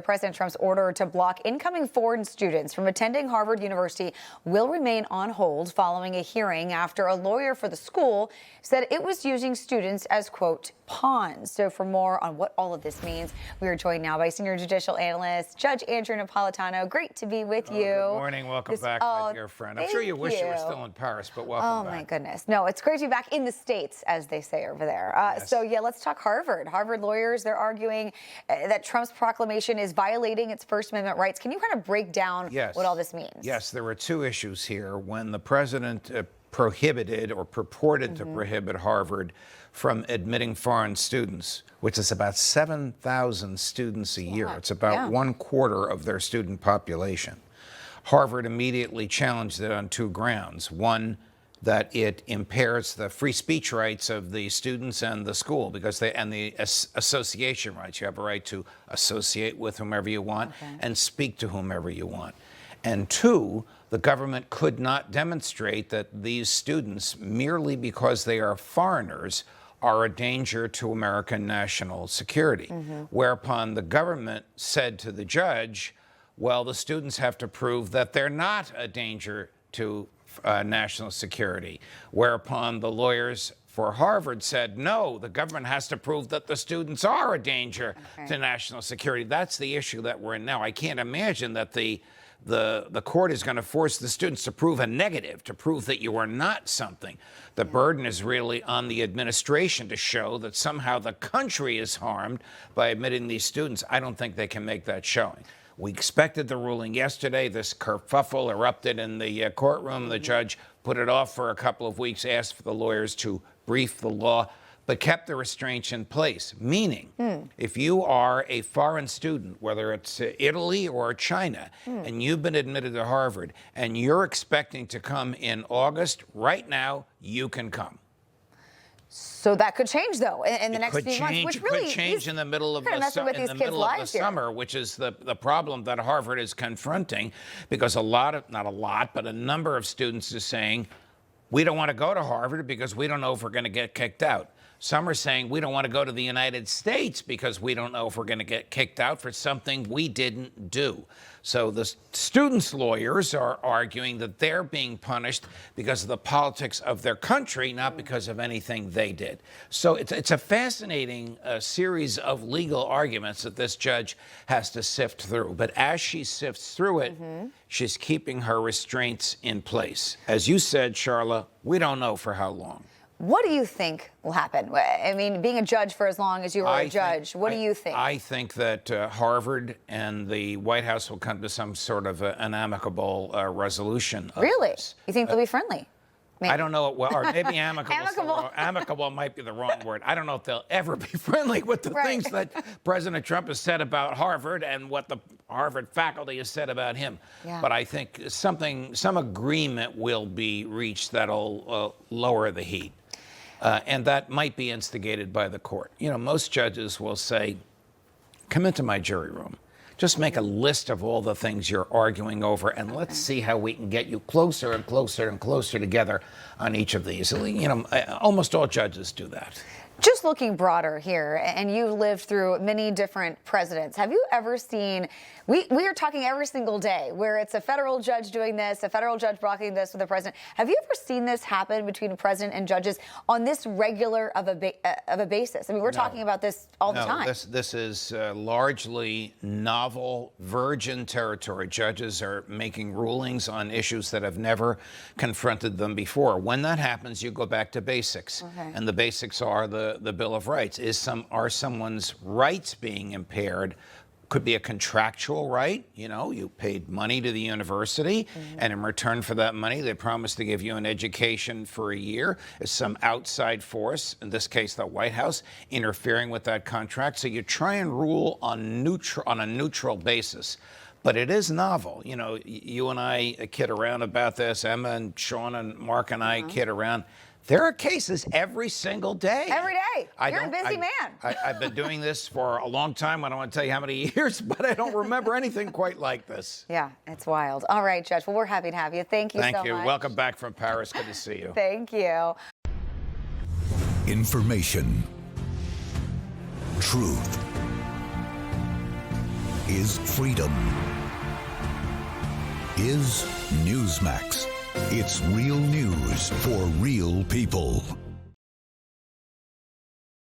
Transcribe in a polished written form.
President Trump's order to block incoming foreign students from attending Harvard University will remain on hold following a hearing after a lawyer for the school said it was using students as, quote, pawns. So for more on what all of this means, we are joined now by senior judicial analyst Judge Andrew Napolitano. Great to be with you. Good morning. Welcome back, my dear friend. I'm sure you wish you were still in Paris, but welcome back. Oh, my goodness. No, it's great to be back in the States, as they say over there. Yes. So, yeah, let's talk Harvard. Harvard lawyers, they're arguing that Trump's proclamation is violating its First Amendment rights. Can you kind of break down what all this means? Yes, there were two issues here. When the president prohibited or purported to prohibit Harvard from admitting foreign students, which is about 7,000 students a year. It's about 1/4 of their student population. Harvard immediately challenged it on two grounds. One, that it impairs the free speech rights of the students and the school because the association rights. You have a right to associate with whomever you want and speak to whomever you want. And two, the government could not demonstrate that these students, merely because they are foreigners, are a danger to American national security. Whereupon the government said to the judge, well, the students have to prove that they're not a danger to national security. Whereupon the lawyers for Harvard said, no, the government has to prove that the students are a danger to national security. That's the issue that we're in now. I can't imagine that the court is going to force the students to prove a negative, to prove that you are not something. The burden is really on the administration to show that somehow the country is harmed by admitting these students. I don't think they can make that showing. We expected the ruling yesterday. This kerfuffle erupted in the courtroom. The judge put it off for a couple of weeks, asked for the lawyers to brief the law, but kept the restraints in place. Meaning, if you are a foreign student, whether it's Italy or China, and you've been admitted to Harvard, and you're expecting to come in August, right now, you can come. So that could change, though, in the next few months, which really could change in the middle of the summer, which is the problem that Harvard is confronting, because a number of students are saying, we don't want to go to Harvard because we don't know if we're going to get kicked out. Some are saying we don't want to go to the United States because we don't know if we're going to get kicked out for something we didn't do. So the students' lawyers are arguing that they're being punished because of the politics of their country, not because of anything they did. So it's a fascinating series of legal arguments that this judge has to sift through. But as she sifts through it, she's keeping her restraints in place. As you said, Charla, we don't know for how long. What do you think will happen? I mean, being a judge for as long as you were a judge, what do you think? I think that Harvard and the White House will come to some sort of an amicable resolution. Really? You think they'll be friendly? Maybe. I don't know. Well, or maybe amicable might be the wrong word. I don't know if they'll ever be friendly with the things that President Trump has said about Harvard and what the Harvard faculty has said about him. But I think some agreement will be reached that'll lower the heat. And that might be instigated by the court. You know, most judges will say, come into my jury room. Just make a list of all the things you're arguing over, and let's see how we can get you closer and closer and closer together on each of these. You know, almost all judges do that. Just looking broader here, and you've lived through many different presidents, have you ever seen, we are talking every single day, where it's a federal judge doing this, a federal judge blocking this with the president. Have you ever seen this happen between a president and judges on this regular of a basis? I mean, we're talking about this all the time. This is largely novel, virgin territory. Judges are making rulings on issues that have never confronted them before. When that happens, you go back to basics. And the basics are the Bill of Rights. Are someone's rights being impaired? Could be a contractual right. You know, you paid money to the university, and in return for that money, they promised to give you an education for a year. Is some outside force, in this case the White House, interfering with that contract? So you try and rule on a neutral basis. But it is novel. You know, you and I kid around about this. Emma and Sean and Mark and I kid around. There are cases every single day. Every day. You're a busy man. I've been doing this for a long time. I don't want to tell you how many years, but I don't remember anything quite like this. Yeah, it's wild. All right, Judge. Well, we're happy to have you. Thank you so much. Thank you. Welcome back from Paris. Good to see you. Thank you. Information. Truth. is freedom. Is Newsmax. It's real news for real people.